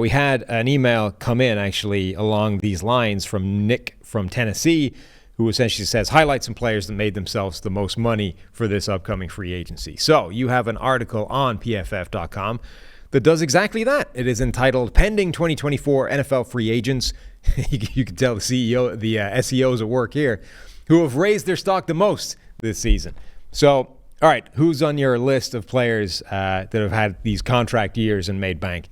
We had an email come in actually along these lines from Nick from Tennessee, who essentially says, highlight some players that made themselves the most money for this upcoming free agency. So you have an article on PFF.com that does exactly that. It is entitled Pending 2024 NFL Free Agents. You can tell the CEO, the SEOs at work here, who have raised their stock the most this season. So, all right, who's on your list of players that have had these contract years and made bank?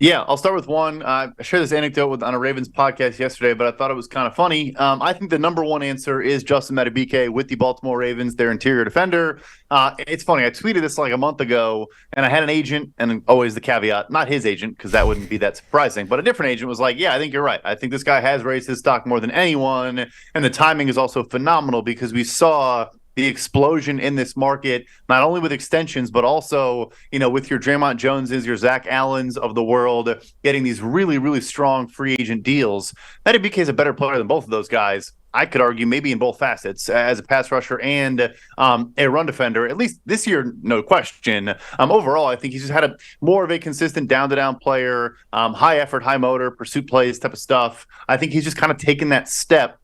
Yeah, I'll start with one. I shared this anecdote on a Ravens podcast yesterday, but I thought it was kind of funny. I think the number one answer is Justin Madubuike with the Baltimore Ravens, their interior defender. It's funny. I tweeted this like a month ago, and I had an agent, and always the caveat, not his agent, because that wouldn't be that surprising, but a different agent was like, yeah, I think you're right. I think this guy has raised his stock more than anyone, and the timing is also phenomenal because we saw the explosion in this market, not only with extensions, but also, with your Draymond Joneses, your Zach Allens of the world, getting these really, really strong free agent deals. Madubuike is a better player than both of those guys. I could argue maybe in both facets as a pass rusher and a run defender, at least this year, no question. Overall, I think he's just had more of a consistent down-to-down player, high effort, high motor, pursuit plays type of stuff. I think he's just kind of taken that step.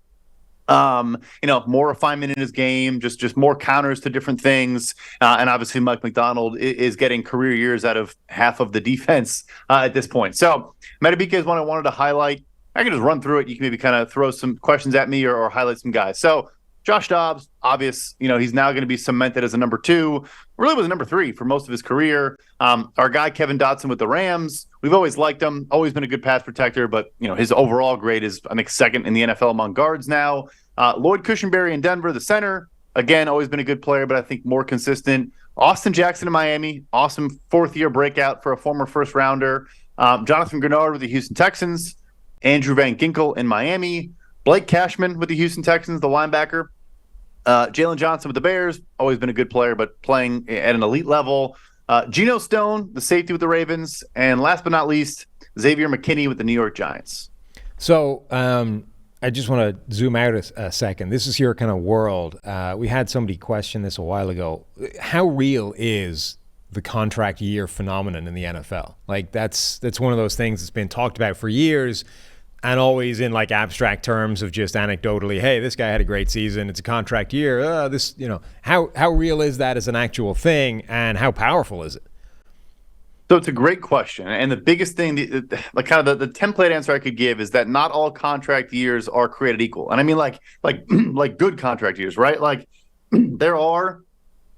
More refinement in his game, just more counters to different things. And obviously Mike McDonald is getting career years out of half of the defense at this point. So Madubuike is one I wanted to highlight. I can just run through it. You can maybe kind of throw some questions at me or highlight some guys. So Josh Dobbs, obvious, he's now going to be cemented as a number 2. Really was a number 3 for most of his career. Our guy, Kevin Dotson with the Rams, we've always liked him, always been a good pass protector, but, his overall grade is, I think, second in the NFL among guards now. Lloyd Cushenberry in Denver, the center, again, always been a good player, but I think more consistent. Austin Jackson in Miami, awesome fourth-year breakout for a former first-rounder. Jonathan Grenard with the Houston Texans. Andrew Van Ginkel in Miami. Blake Cashman with the Houston Texans, the linebacker. Jalen Johnson with the Bears, always been a good player, but playing at an elite level. Geno Stone, the safety with the Ravens. And last but not least, Xavier McKinney with the New York Giants. So I just want to zoom out a second. This is your kind of world. We had somebody question this a while ago. How real is the contract year phenomenon in the NFL? Like that's one of those things that's been talked about for years, and always in like abstract terms of just anecdotally, hey, this guy had a great season, it's a contract year. How real is that as an actual thing, and how powerful is it? So it's a great question. And the biggest thing, the template answer I could give is that not all contract years are created equal. And I mean like good contract years, right? Like there are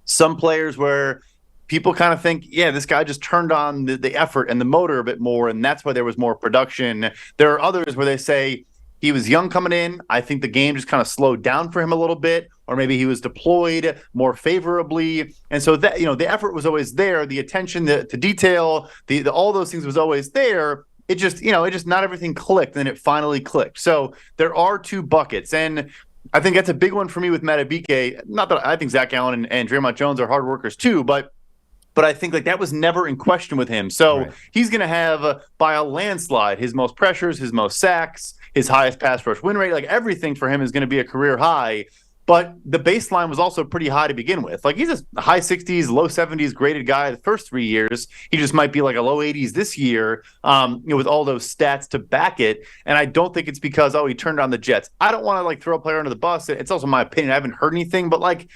some players where people kind of think, yeah, this guy just turned on the effort and the motor a bit more, and that's why there was more production. There are others where they say he was young coming in. I think the game just kind of slowed down for him a little bit, or maybe he was deployed more favorably. And so that, the effort was always there. The attention to detail, all those things was always there. It just not everything clicked, and then it finally clicked. So there are two buckets. And I think that's a big one for me with Madubuike. Not that I think Zach Allen and Draymond Jones are hard workers too, but I think like that was never in question with him. So right. He's going to have by a landslide his most pressures, his most sacks, his highest pass rush win rate. Like everything for him is going to be a career high. But the baseline was also pretty high to begin with. Like he's a high 60s, low 70s graded guy the first 3 years. He just might be like a low 80s this year, with all those stats to back it. And I don't think it's because, he turned on the Jets. I don't want to like throw a player under the bus. It's also my opinion. I haven't heard anything, but like,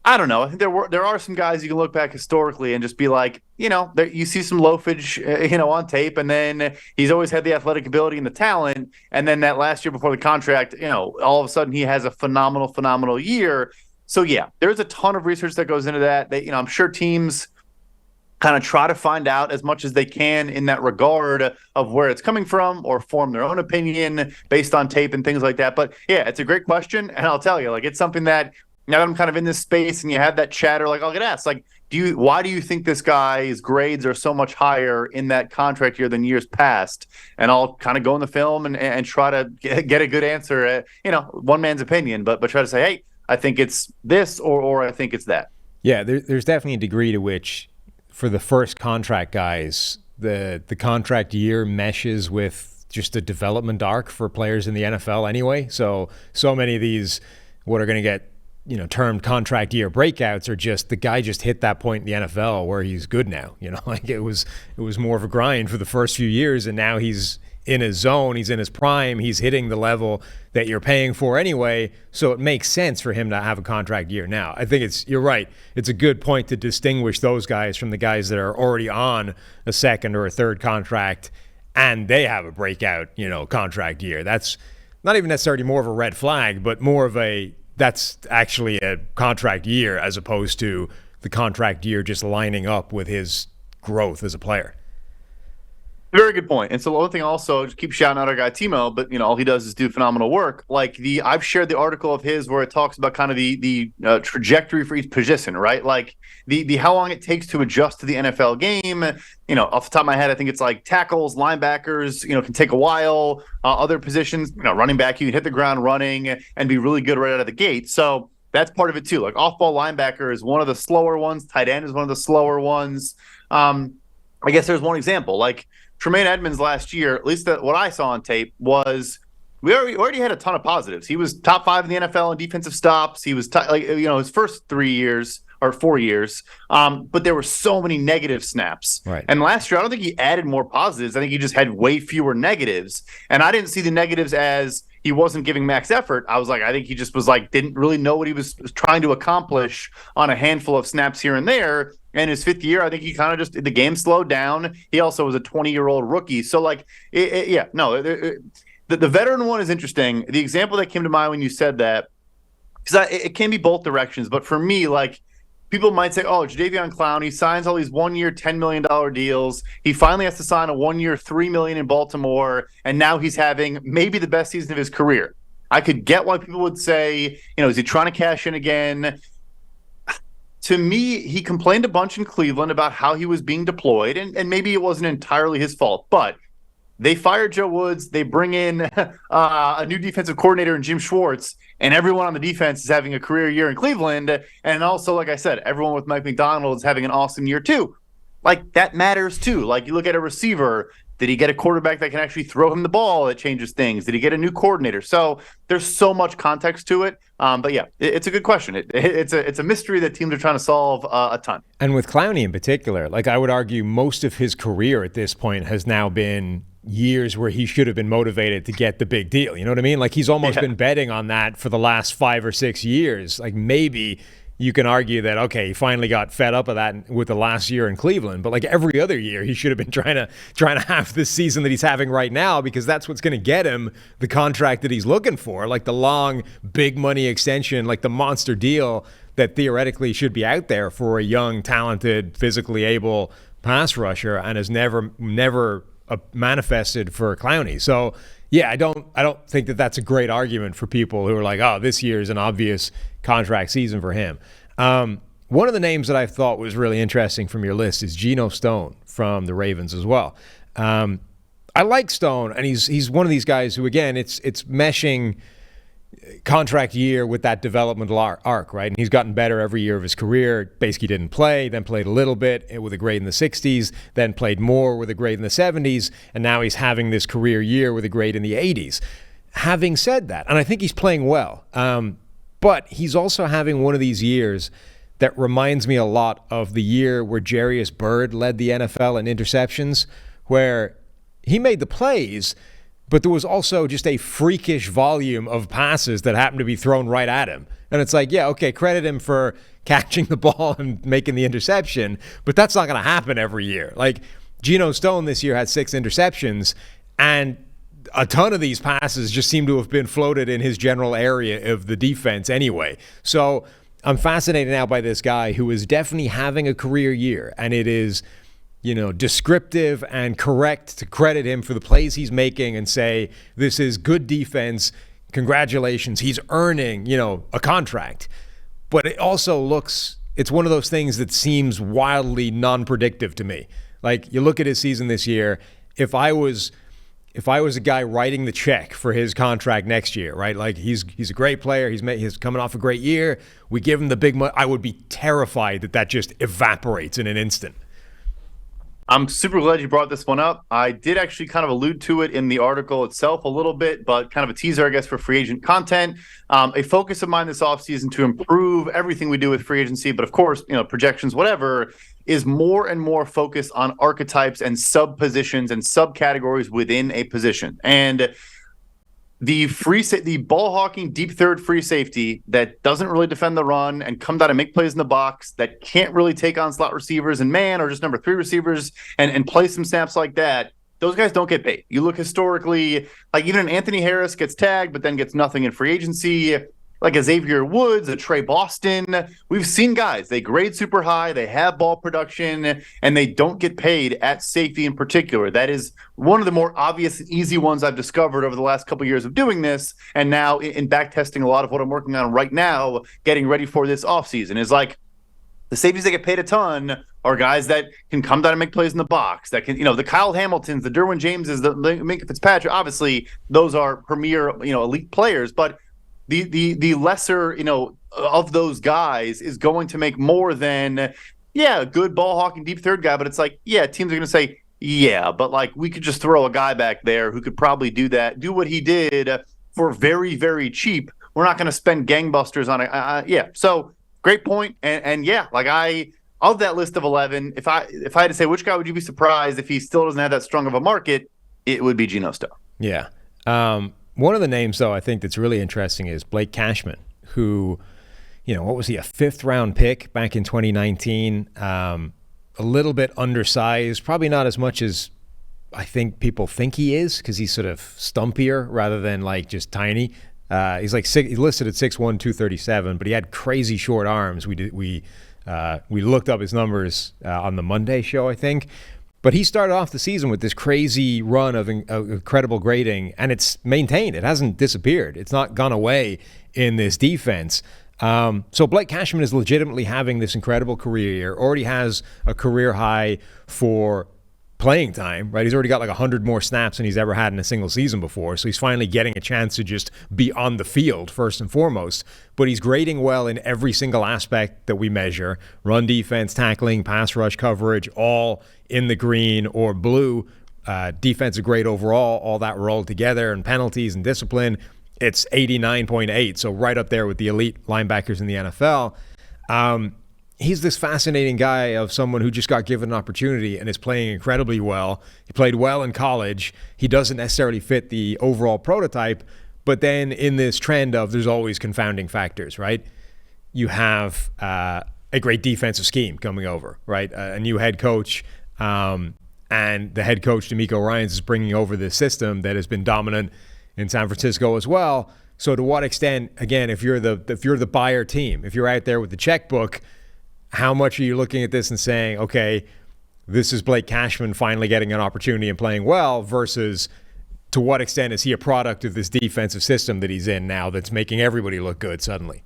I don't know. I think there are some guys you can look back historically and just be like, you see some loafage, on tape, and then he's always had the athletic ability and the talent. And then that last year before the contract, all of a sudden he has a phenomenal year. So yeah, there's a ton of research that goes into that. I'm sure teams kind of try to find out as much as they can in that regard of where it's coming from, or form their own opinion based on tape and things like that. But yeah, it's a great question. And I'll tell you, like, it's something that, now that I'm kind of in this space and you have that chatter, like I'll get asked, like, why do you think this guy's grades are so much higher in that contract year than years past? And I'll kind of go in the film and try to get a good answer at, one man's opinion, but try to say, hey, I think it's this or I think it's that. Yeah, there's definitely a degree to which for the first contract guys, the contract year meshes with just a development arc for players in the NFL anyway. So many of these what are going to get termed contract year breakouts are just the guy just hit that point in the NFL where he's good now. Like it was more of a grind for the first few years, and now he's in his zone, he's in his prime, he's hitting the level that you're paying for anyway, so it makes sense for him to have a contract year now. I think you're right. It's a good point to distinguish those guys from the guys that are already on a second or a third contract and they have a breakout, contract year. That's not even necessarily more of a red flag, but more of that's actually a contract year as opposed to the contract year just lining up with his growth as a player. Very good point. And so the other thing also, just keep shouting out our guy Timo, but all he does is do phenomenal work. Like I've shared the article of his where it talks about kind of the trajectory for each position, right? Like the how long it takes to adjust to the NFL game. Off the top of my head, I think it's like tackles, linebackers, can take a while. Other positions, running back, you can hit the ground running and be really good right out of the gate. So that's part of it too. Like off-ball linebacker is one of the slower ones. Tight end is one of the slower ones. I guess there's one example, like Tremaine Edmonds last year, at least what I saw on tape, was we already had a ton of positives. He was top 5 in the NFL in defensive stops. He was his first 3 years or 4 years, but there were so many negative snaps. Right. And last year, I don't think he added more positives. I think he just had way fewer negatives. And I didn't see the negatives as he wasn't giving max effort. I was like, I think he just was like, didn't really know what he was trying to accomplish on a handful of snaps here and there. And his 5th year, I think he kind of just, the game slowed down. He also was a 20-year-old rookie. So the veteran one is interesting. The example that came to mind when you said that, because it can be both directions. But for me, like, people might say, oh, Jadeveon Clowney signs all these 1-year, $10 million deals. He finally has to sign a 1-year, $3 million in Baltimore, and now he's having maybe the best season of his career. I could get why people would say, is he trying to cash in again? To me, he complained a bunch in Cleveland about how he was being deployed, and maybe it wasn't entirely his fault, but they fired Joe Woods. They bring in a new defensive coordinator in Jim Schwartz, and everyone on the defense is having a career year in Cleveland. And also, like I said, everyone with Mike McDonald is having an awesome year too. Like, that matters too. Like, you look at a receiver. Did he get a quarterback that can actually throw him the ball that changes things? Did he get a new coordinator? So there's so much context to it. But yeah, it's a good question. It's a mystery that teams are trying to solve a ton. And with Clowney in particular, like, I would argue most of his career at this point has now been years where he should have been motivated to get the big deal. You know what I mean? Like, he's almost been betting on that for the last 5 or 6 years. Like, maybe you can argue that, okay, he finally got fed up of that with the last year in Cleveland, but like every other year, he should have been trying to have this season that he's having right now, because that's what's going to get him the contract that he's looking for, like the long, big money extension, like the monster deal that theoretically should be out there for a young, talented, physically able pass rusher, and has never manifested for Clowney. So yeah, I don't think that that's a great argument for people who are like, oh, this year is an obvious contract season for him. One of the names that I thought was really interesting from your list is Geno Stone from the Ravens as well. I like Stone, and he's one of these guys who, again, it's meshing contract year with that developmental arc, right? And he's gotten better every year of his career. Basically didn't play, then played a little bit with a grade in the 60s, then played more with a grade in the 70s, and now he's having this career year with a grade in the 80s. Having said that, and I think he's playing well, but he's also having one of these years that reminds me a lot of the year where Jarius Byrd led the NFL in interceptions, where he made the plays, but there was also just a freakish volume of passes that happened to be thrown right at him. And it's like, yeah, okay, credit him for catching the ball and making the interception, but that's not going to happen every year. Like, Geno Stone this year had 6 interceptions, and a ton of these passes just seem to have been floated in his general area of the defense anyway. So I'm fascinated now by this guy who is definitely having a career year, and it is, descriptive and correct to credit him for the plays he's making and say, this is good defense. Congratulations. He's earning, a contract. But it also it's one of those things that seems wildly non-predictive to me. Like, you look at his season this year, if I was a guy writing the check for his contract next year, right? Like, he's a great player. He's coming off a great year. We give him the big money. I would be terrified that just evaporates in an instant. I'm super glad you brought this one up. I did actually kind of allude to it in the article itself a little bit, but kind of a teaser, I guess, for free agent content. A focus of mine this offseason to improve everything we do with free agency, but of course, projections, whatever, is more and more focused on archetypes and sub positions and subcategories within a position. And the ball hawking deep third free safety that doesn't really defend the run and come down and make plays in the box, that can't really take on slot receivers and man or just number 3 receivers and play some snaps like that, those guys don't get paid. You look historically, like even Anthony Harris gets tagged but then gets nothing in free agency, like a Xavier Woods, a Trey Boston. We've seen guys, they grade super high, they have ball production, and they don't get paid at safety in particular. That is one of the more obvious and easy ones I've discovered over the last couple of years of doing this. And now in back testing a lot of what I'm working on right now, getting ready for this offseason, is like the safeties that get paid a ton are guys that can come down and make plays in the box, that can, the Kyle Hamiltons, the Derwin Jameses, the Minkah Fitzpatrick. Obviously, those are premier, elite players, but the lesser, of those guys is going to make more than, a good ball hawking deep third guy. But it's like, teams are going to say, but like we could just throw a guy back there who could probably do what he did for very, very cheap. We're not going to spend gangbusters on it. So great point. And of that list of 11, if I had to say which guy would you be surprised if he still doesn't have that strong of a market, it would be Geno Stone. Yeah. One of the names, though, I think that's really interesting is Blake Cashman, who, what was he, a 5th-round pick back in 2019? A little bit undersized, probably not as much as I think people think he is, because he's sort of stumpier rather than like just tiny. He's like he's listed at 6'1", 237, but he had crazy short arms. We looked up his numbers on the Monday show, I think. But he started off the season with this crazy run of incredible grading, and it's maintained. It hasn't disappeared. It's not gone away in this defense. So Blake Cashman is legitimately having this incredible career year, already has a career high for playing time, right? He's already got like 100 more snaps than he's ever had in a single season before. So he's finally getting a chance to just be on the field first and foremost. But he's grading well in every single aspect that we measure: run defense, tackling, pass rush coverage, all in the green or blue. Defensive grade overall, all that rolled together, and penalties and discipline, it's 89.8. So right up there with the elite linebackers in the NFL. He's this fascinating guy of someone who just got given an opportunity and is playing incredibly well. He played well in college. He doesn't necessarily fit the overall prototype, but then in this trend of there's always confounding factors, right? You have a great defensive scheme coming over, right? A new head coach, and the head coach, DeMeco Ryans, is bringing over this system that has been dominant in San Francisco as well. So to what extent, again, if you're the buyer team, if you're out there with the checkbook, how much are you looking at this and saying, okay, this is Blake Cashman finally getting an opportunity and playing well, versus to what extent is he a product of this defensive system that he's in now that's making everybody look good suddenly?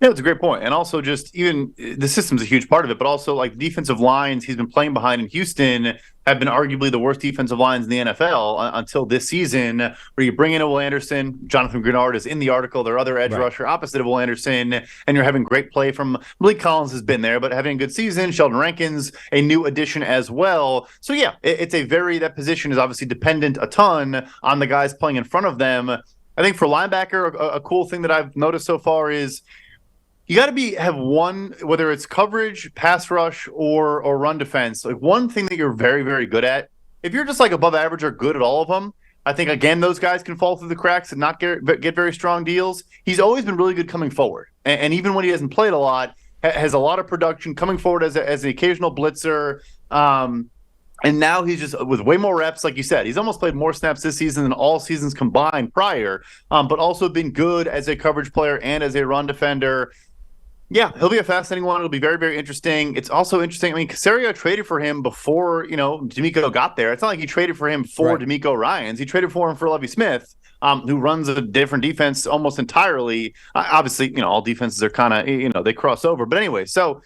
Yeah, it's a great point. And also just even the system's a huge part of it, but also like defensive lines he's been playing behind in Houston have been arguably the worst defensive lines in the NFL until this season, where you bring in a Will Anderson. Jonathan Grenard is in the article, their other edge rusher opposite of Will Anderson, and you're having great play from Malik Collins has been there, but having a good season. Sheldon Rankins, a new addition as well. So yeah, it's that position is obviously dependent a ton on the guys playing in front of them. I think for linebacker, a cool thing that I've noticed so far is you got to have one, whether it's coverage, pass rush, or run defense, like one thing that you're very, very good at. If you're just like above average or good at all of them, I think, again, those guys can fall through the cracks and not get very strong deals. He's always been really good coming forward. And even when he hasn't played a lot, has a lot of production coming forward as an occasional blitzer. And now he's just with way more reps, like you said. He's almost played more snaps this season than all seasons combined prior, but also been good as a coverage player and as a run defender. Yeah, he'll be a fascinating one. It'll be very, very interesting. It's also interesting. I mean, Caserio traded for him before, DeMeco got there. It's not like he traded for him for DeMeco Ryans. He traded for him for Lovie Smith, who runs a different defense almost entirely. Obviously, all defenses are kind of, they cross over. But anyway, so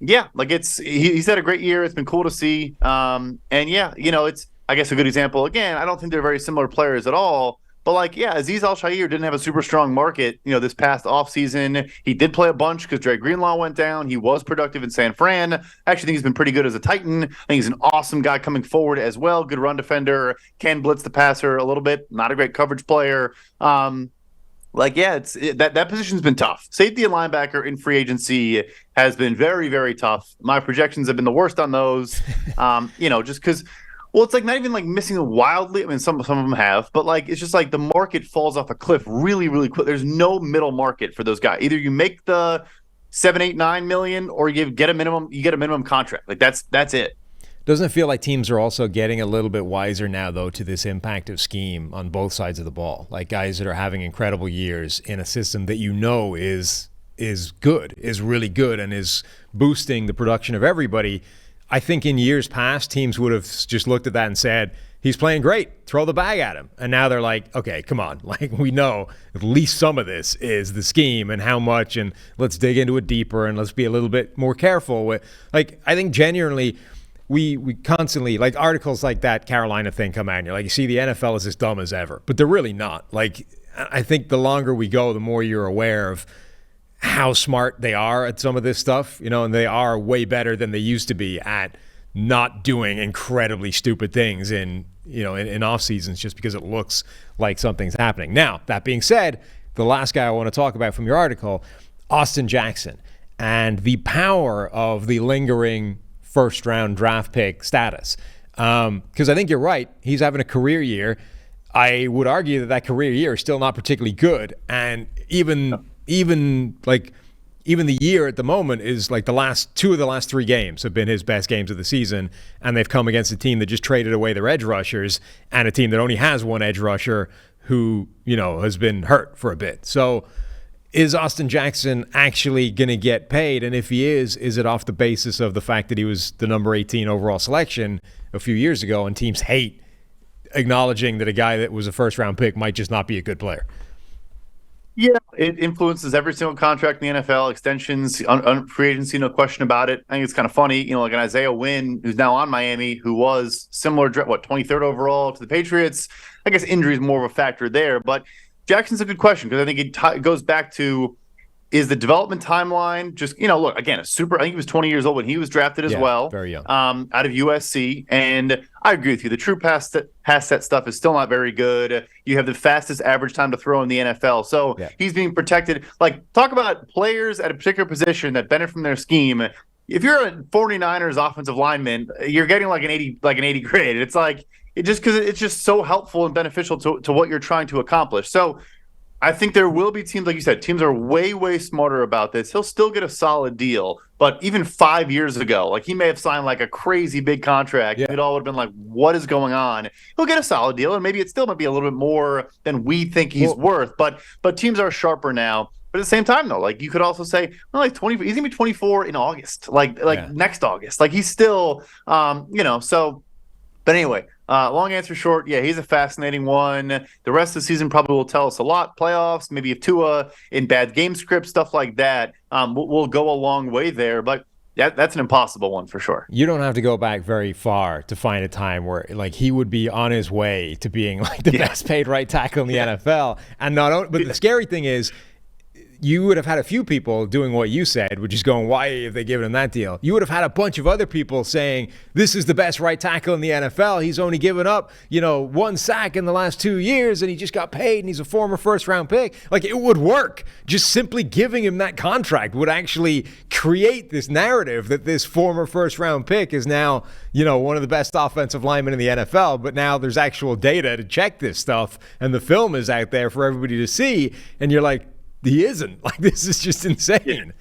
yeah, like he's had a great year. It's been cool to see. And yeah, it's, I guess, a good example. Again, I don't think they're very similar players at all. But like, yeah, Aziz Al-Shaair didn't have a super strong market, this past offseason. He did play a bunch because Dre Greenlaw went down. He was productive in San Fran. I actually think he's been pretty good as a Titan. I think he's an awesome guy coming forward as well. Good run defender, can blitz the passer a little bit. Not a great coverage player. That position's been tough. Safety and linebacker in free agency has been very, very tough. My projections have been the worst on those. Just because, well, it's like not even like missing wildly. I mean, some of them have, but like it's just like the market falls off a cliff really, really quick. There's no middle market for those guys. Either you make the 7, 8, 9 million, or you get a minimum contract. Like that's it. Doesn't it feel like teams are also getting a little bit wiser now, though, to this impact of scheme on both sides of the ball? Like guys that are having incredible years in a system that is good, is really good, and is boosting the production of everybody. I think in years past, teams would have just looked at that and said, he's playing great, throw the bag at him. And now they're like, okay, come on. Like we know at least some of this is the scheme and how much, and let's dig into it deeper and let's be a little bit more careful with. Like I think genuinely, we constantly, like articles like that Carolina thing come out and you're like, you see the NFL is as dumb as ever, but they're really not. Like I think the longer we go, the more you're aware of how smart they are at some of this stuff, and they are way better than they used to be at not doing incredibly stupid things in off seasons just because it looks like something's happening. Now, that being said, the last guy I want to talk about from your article, Austin Jackson, and the power of the lingering first-round draft pick status. Because I think you're right. He's having a career year. I would argue that career year is still not particularly good. And even the year at the moment is like two of the last 3 games have been his best games of the season. And they've come against a team that just traded away their edge rushers and a team that only has one edge rusher who, has been hurt for a bit. So is Austin Jackson actually going to get paid? And if he is it off the basis of the fact that he was the number 18 overall selection a few years ago and teams hate acknowledging that a guy that was a first-round pick might just not be a good player? Yeah, it influences every single contract in the NFL, extensions, free agency, no question about it. I think it's kind of funny, like an Isaiah Wynn, who's now on Miami, who was similar, 23rd overall to the Patriots. I guess injury is more of a factor there, but Jackson's a good question because I think it goes back to, is the development timeline just, look, again, I think he was 20 years old when he was drafted as well. Very young. Out of USC. And I agree with you. The true pass set stuff is still not very good. You have the fastest average time to throw in the NFL. So he's being protected. Like, talk about players at a particular position that benefit from their scheme. If you're a 49ers offensive lineman, you're getting like an 80 grade. It's like, because it's just so helpful and beneficial to what you're trying to accomplish. So I think there will be teams, like you said, teams are way, way smarter about this. He'll still get a solid deal. But even 5 years ago, like he may have signed like a crazy big contract. Yeah. It all would have been like, what is going on? He'll get a solid deal, and maybe it still might be a little bit more than we think he's worth. But teams are sharper now. But at the same time, though, like you could also say, well, like 20, he's gonna be 24 in August, next August. Like he's still, so. But anyway, long answer short, yeah, he's a fascinating one. The rest of the season probably will tell us a lot. Playoffs, maybe if Tua in bad game script, stuff like that, will go a long way there. But that's an impossible one for sure. You don't have to go back very far to find a time where like he would be on his way to being like the best paid right tackle in the NFL. And but the scary thing is, you would have had a few people doing what you said, which is going, why have they given him that deal? You would have had a bunch of other people saying, this is the best right tackle in the NFL. He's only given up, 1 sack in the last 2 years, and he just got paid, and he's a former first-round pick. Like, it would work. Just simply giving him that contract would actually create this narrative that this former first-round pick is now, one of the best offensive linemen in the NFL. But now there's actual data to check this stuff, and the film is out there for everybody to see, and you're like, he isn't. Like, this is just insane.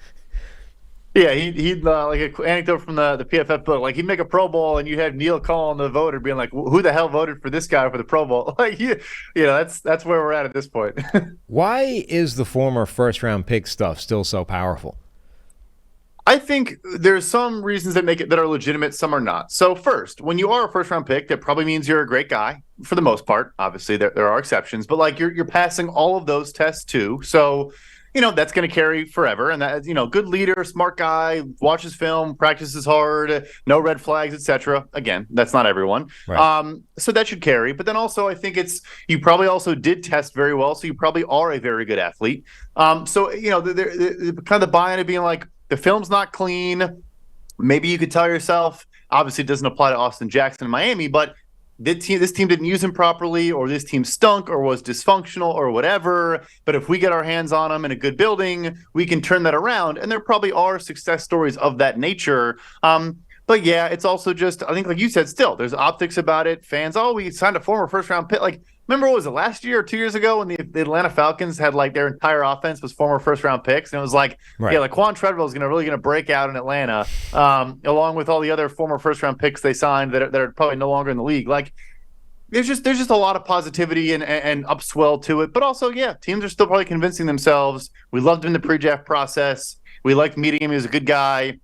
Yeah, he'd like an anecdote from the PFF book. Like, he'd make a Pro Bowl, and you had Neil calling the voter, being like, "Who the hell voted for this guy for the Pro Bowl?" Like, that's where we're at this point. Why is the former first-round pick stuff still so powerful? I think there's some reasons that make it that are legitimate, some are not. So first, when you are a first-round pick, that probably means you're a great guy for the most part. Obviously, there are exceptions, but like you're passing all of those tests too. So that's going to carry forever. And that, good leader, smart guy, watches film, practices hard, no red flags, etc. Again, that's not everyone. Right. So that should carry. But then also, I think you probably also did test very well, so you probably are a very good athlete. So the kind of the buy-in of being like the film's not clean. Maybe you could tell yourself. Obviously, it doesn't apply to Austin Jackson in Miami, but this team didn't use him properly, or this team stunk, or was dysfunctional, or whatever. But if we get our hands on them in a good building, we can turn that around. And there probably are success stories of that nature. But yeah, it's also just, I think, like you said, still there's optics about it. Fans, we signed a former first round pick. Like, remember what was it, last year or 2 years ago when the Atlanta Falcons had like their entire offense was former first round picks, and it was like, Right. yeah, like Quan Treadwell is really gonna break out in Atlanta, along with all the other former first round picks they signed that are probably no longer in the league. Like, there's just a lot of positivity and upswell to it, but also, yeah, teams are still probably convincing themselves. We loved him in the pre-draft process. We liked meeting him. He was a good guy.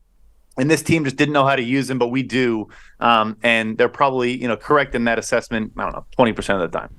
And this team just didn't know how to use him, but we do. And they're probably, correct in that assessment, I don't know, 20% of the time.